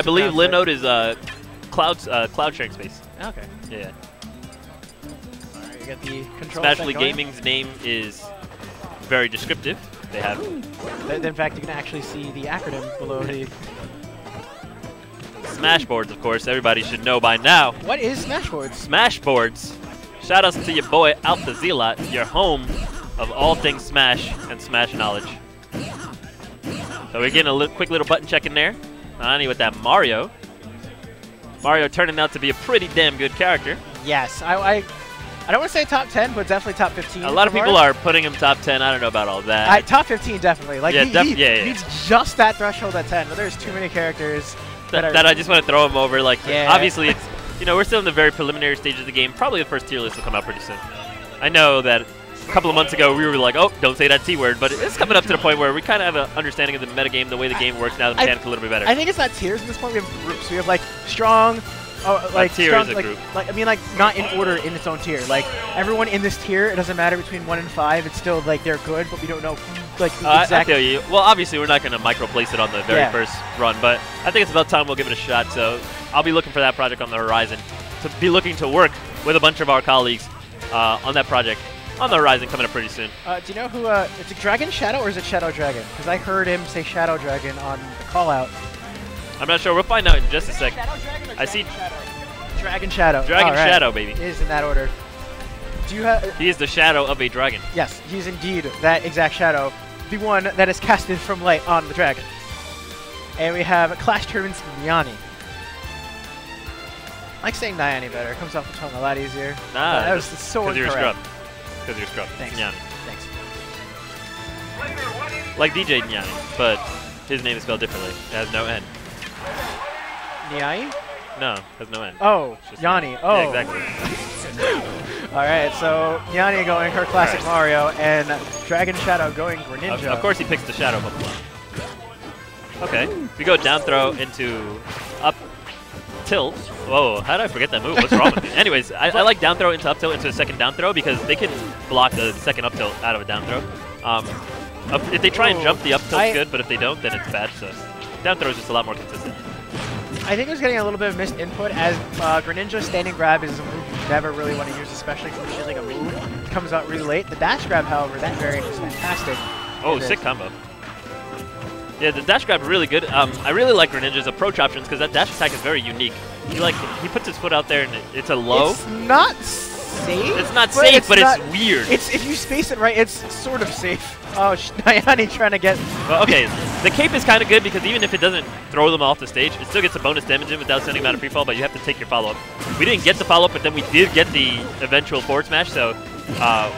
believe Linode is cloud sharing space. Okay. Yeah. All right, you got the control. Smash League Gaming's name is very descriptive. They have. In fact, you can actually see the acronym below the. Smashboards, of course. Everybody should know by now. What is Smashboards? Smashboards. Shout outs to your boy Alpha Zealot, your home of all things Smash and Smash knowledge. So we're getting a quick little button check in there. Nyani with that Mario. Mario turning out to be a pretty damn good character. Yes, I don't want to say top 10, but definitely top 15. A lot of people are putting him top 10. I don't know about all that. Top 15, definitely. Like, yeah, he needs just that threshold at 10, but there's too many characters that I just want to throw him over. Like, yeah. Obviously, it's, you know, we're still in the very preliminary stages of the game. Probably the first tier list will come out pretty soon. I know that a couple of months ago we were like, oh, don't say that T word, but it's coming up to the point where we kind of have an understanding of the metagame, the way the game works now, the mechanics a little bit better. I think it's not tiers at this point. We have groups. We have like strong. Like tier strong, is a like, group. Like, I mean, like, not in order in its own tier. Like, everyone in this tier, it doesn't matter between 1 and 5. It's still, like, they're good, but we don't know, like, the exact... I feel you. Well, obviously, we're not going to micro-place it on the very first run, but I think it's about time we'll give it a shot. So I'll be looking for that project on the horizon, to be looking to work with a bunch of our colleagues on that project on the horizon coming up pretty soon. Do you know who, it's a Dragon Shadow or is it Shadow Dragon? Because I heard him say Shadow Dragon on the call-out. I'm not sure. We'll find out in just a sec. Shadow Dragon or I see... Shadow? Dragon Shadow. Dragon Shadow, baby. It is in that order. Do you have? He is the shadow of a dragon. Yes, he's indeed that exact shadow, the one that is casted from light on the dragon. And we have Clash Tournament's Nyani. I like saying Nyani better. It comes off the tongue a lot easier. Nah, that was so incorrect. Because you're a scrub. Because you're a scrub. Thanks. Nyani. Thanks. Like DJ Nyani, but his name is spelled differently. It has no N. Nyani? No, has no N. Oh, Nyani. Oh. Yeah, exactly. All right, so Nyani going her classic Mario, and Dragon Shadow going Greninja. Of course he picks the Shadow Pokemon. Okay, we go down throw into up tilt. Whoa, how did I forget that move? What's wrong with me? Anyways, I like down throw into up tilt into a second down throw because they can block the second up tilt out of a down throw. If they try and jump, the up tilt's good, but if they don't, then it's bad. So down throw is just a lot more consistent. I think it was getting a little bit of missed input as Greninja standing grab is a move you never really want to use, especially if you're shielding a move. It comes out really late. The dash grab, however, that variant is fantastic. Oh, sick combo. Yeah, the dash grab is really good. I really like Greninja's approach options because that dash attack is very unique. He puts his foot out there and it's a low. It's not safe. It's not safe, but it's weird. If you space it right, it's sort of safe. Oh, Nyani trying to get... Well, okay, the cape is kind of good because even if it doesn't throw them off the stage, it still gets a bonus damage in without sending them out of free fall, but you have to take your follow-up. We didn't get the follow-up, but then we did get the eventual forward smash, so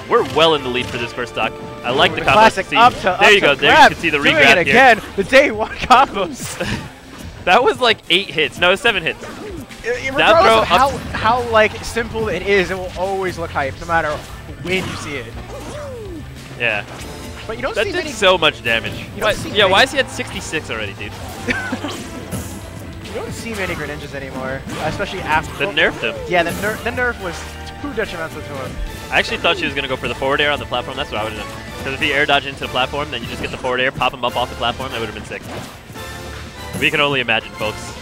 we're well in the lead for this first stock. I like the combo. Classic there you go. There you can see the re-grab here. Doing it again. The day one combos. That was like 8 hits. No, it was 7 hits. Regardless of how like simple it is, it will always look hype, no matter when you see it. Yeah. But you don't that see did many, so much damage. Why is he at 66 already, dude? You don't see many Greninjas anymore, especially after... They nerfed him. Yeah, the nerf was too detrimental to him. I actually thought she was going to go for the forward air on the platform. That's what I would have done. Because if he air dodged into the platform, then you just get the forward air, pop him up off the platform. That would have been sick. We can only imagine, folks.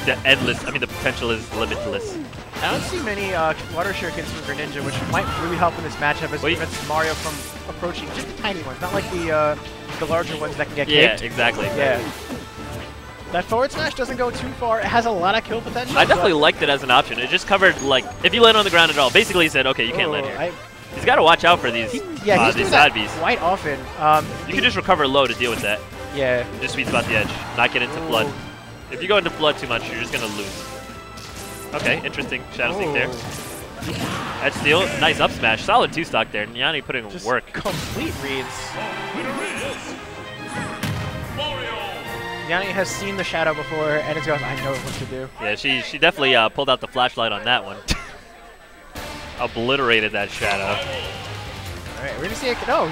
The potential is limitless. I don't see many water shurikens from Greninja, which might really help in this matchup as it prevents Mario from approaching just the tiny ones, not like the larger ones that can get kicked. Yeah, exactly. Yeah. That forward smash doesn't go too far. It has a lot of kill potential. I definitely liked it as an option. It just covered, like, if you land on the ground at all. Basically, he said, okay, you can't land here. He's got to watch out for these, he's these side Bs. Quite often. You can just recover low to deal with that. Yeah. Just sweet spot the edge. Not get into flood. If you go into flood too much, you're just going to lose. Okay, interesting shadow sneak there. Edge steal, nice up smash. Solid 2-stock there. Nyani putting in work. Complete reads. Nyani has seen the shadow before, and it's going, I know what to do. Yeah, she definitely pulled out the flashlight on that one. Obliterated that shadow. All right, we're going to see it. No,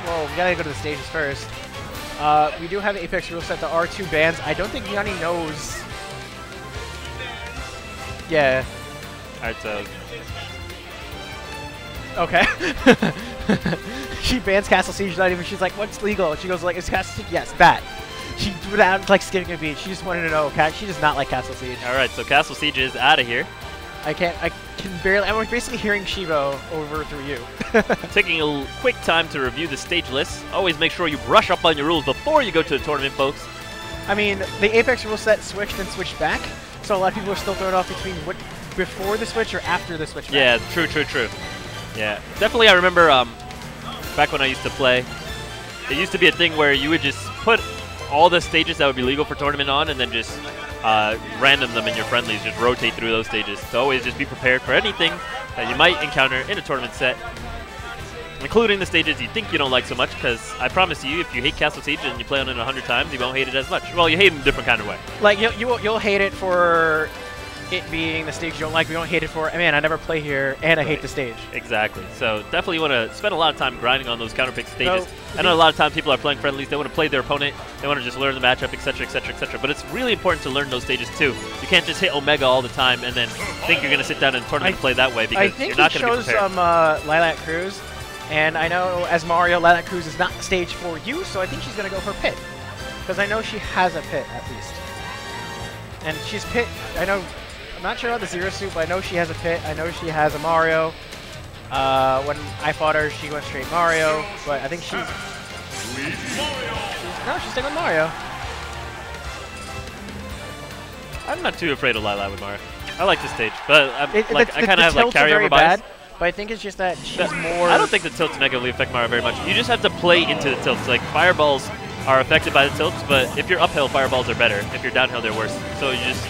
well, we got to go to the stages first. We do have Apex rule set, the R2 bans. I don't think Nyani knows. Yeah. Alright, so... Okay. She bans Castle Siege, not even, she's like, what's legal? She goes like, is Castle Siege? Yes, that. She, without like skipping a beat, she just wanted to know. She does not like Castle Siege. All right, so Castle Siege is out of here. I can barely. I'm basically hearing Shivo over through you. Taking a quick time to review the stage list. Always make sure you brush up on your rules before you go to the tournament, folks. I mean, the Apex rule set switched and switched back, so a lot of people are still thrown off between what before the switch or after the switch back. Yeah, true. Yeah, definitely. I remember back when I used to play, it used to be a thing where you would just put all the stages that would be legal for tournament on, and then just random them in your friendlies, just rotate through those stages. So always just be prepared for anything that you might encounter in a tournament set, including the stages you think you don't like so much, because I promise you, if you hate Castle Siege and you play on it 100 times, you won't hate it as much. Well, you hate it in a different kind of way. Like, you'll hate it for it being the stage you don't like, but you don't hate it for, man, I never play here, and I hate the stage. Exactly. So definitely want to spend a lot of time grinding on those counterpick stages. I know a lot of times people are playing friendlies, they want to play their opponent, they want to just learn the matchup, etc., etc., etc. But it's really important to learn those stages too. You can't just hit Omega all the time and then think you're going to sit down in a tournament and play that way, because you're not going to be prepared. I think he chose Lilac Cruz, and I know as Mario, Lilac Cruz is not the stage for you, so I think she's going to go for Pit. Because I know she has a Pit, at least. And she's Pit, I know, I'm not sure about the Zero Suit, but I know she has a Pit. I know she has a Mario. When I fought her, she went straight Mario, but I think she's staying with Mario. I'm not too afraid of Lilac with Mario. I like this stage, but I kind of have like carryover bias. But I think it's just that she's more... I don't think the tilts negatively affect Mario very much. You just have to play into the tilts. Like, fireballs are affected by the tilts, but if you're uphill, fireballs are better. If you're downhill, they're worse. So you just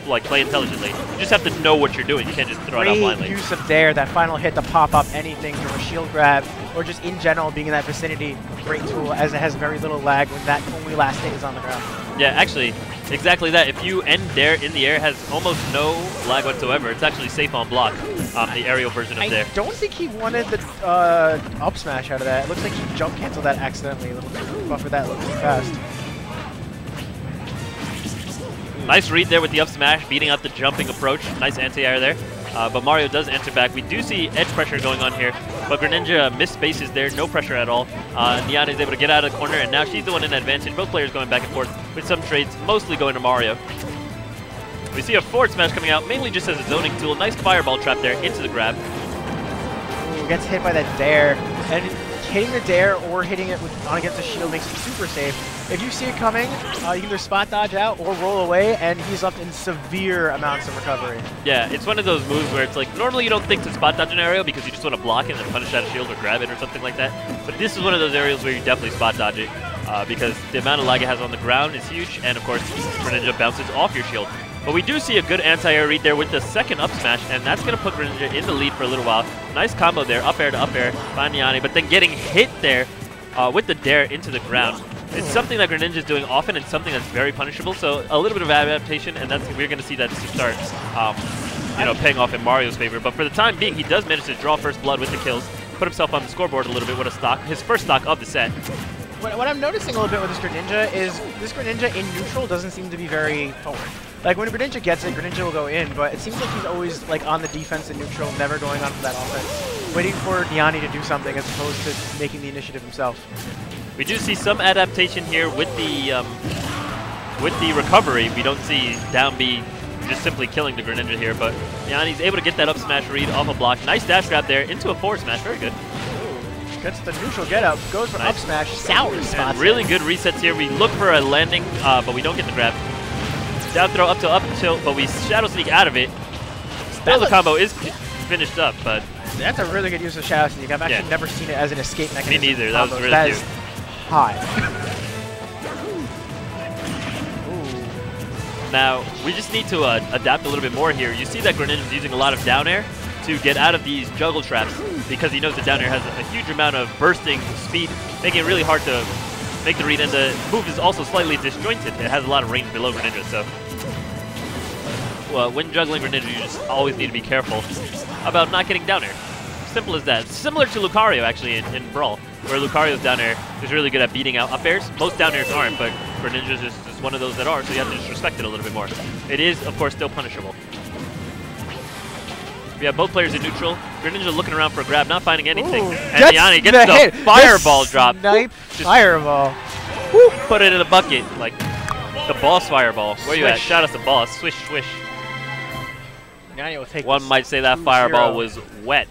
like play intelligently. You just have to know what you're doing. You can't just throw it out blindly. Great use of Dare, that final hit to pop up anything from a shield grab, or just in general being in that vicinity. Great tool, as it has very little lag when that only last hit is on the ground. Yeah, actually, exactly that. If you end Dare in the air, it has almost no lag whatsoever. It's actually safe on block, the aerial version of Dare. I don't think he wanted the up smash out of that. It looks like he jump canceled that accidentally. A little buffer that a little too fast. Nice read there with the up smash, beating out the jumping approach. Nice anti-air there. But Mario does answer back. We do see edge pressure going on here, but Greninja missed spaces there, no pressure at all. Nyani is able to get out of the corner, and now she's the one in advantage. Both players going back and forth with some trades, mostly going to Mario. We see a forward smash coming out, mainly just as a zoning tool. Nice fireball trap there into the grab. Ooh, gets hit by that Dare. And hitting the Dare or hitting it on against the shield makes it super safe. If you see it coming, you can either spot dodge out or roll away, and he's up in severe amounts of recovery. Yeah, it's one of those moves where it's like, normally you don't think to spot dodge an aerial because you just want to block it and then punish out a shield or grab it or something like that. But this is one of those aerials where you definitely spot dodge it because the amount of lag it has on the ground is huge, and of course, Greninja bounces off your shield. But we do see a good anti-air read there with the second up smash, and that's going to put Greninja in the lead for a little while. Nice combo there, up air to up air by Nyani, but then getting hit there with the Dare into the ground. It's something that Greninja is doing often and something that's very punishable, so a little bit of adaptation, and we're going to see that start paying off in Mario's favor. But for the time being, he does manage to draw first blood with the kills, put himself on the scoreboard a little bit with a stock, his first stock of the set. What I'm noticing a little bit with this Greninja is this Greninja in neutral doesn't seem to be very forward. Like, when Greninja gets it, Greninja will go in, but it seems like he's always like on the defense in neutral, never going on for that offense, waiting for Nyani to do something as opposed to making the initiative himself. We do see some adaptation here with the recovery. We don't see down B just simply killing the Greninja here, but Nyani's able to get that up smash read off a block. Nice dash grab there into a forward smash, very good. Gets the neutral get up, goes for up smash, sour spots. Really good resets here. We look for a landing, but we don't get the grab. Down throw up to up tilt, but we shadow sneak out of it. Still the combo is finished up, but that's a really good use of shadow sneak. I've actually never seen it as an escape mechanism. Me neither. That was really that cute. Is high. Now we just need to adapt a little bit more here. You see that Greninja is using a lot of down air to get out of these juggle traps because he knows that down air has a huge amount of bursting speed, making it really hard to make the read, and the move is also slightly disjointed. It has a lot of range below Greninja, so well, when juggling Greninja, you just always need to be careful about not getting down air. Simple as that. Similar to Lucario, actually, in Brawl, where Lucario's down air is really good at beating out up airs. Most down airs aren't, but Greninja's is one of those that are, so you have to just respect it a little bit more. It is, of course, still punishable. We have both players in neutral. Greninja looking around for a grab, not finding anything. Ooh, and Nyani gets the fireball drop. Snipe fireball. Woo! Put it in the bucket. Like the boss fireball. Where you at? Swish. Shout out to boss. Swish, swish. Nyani will take One this might say that 2-0. fireball was wet.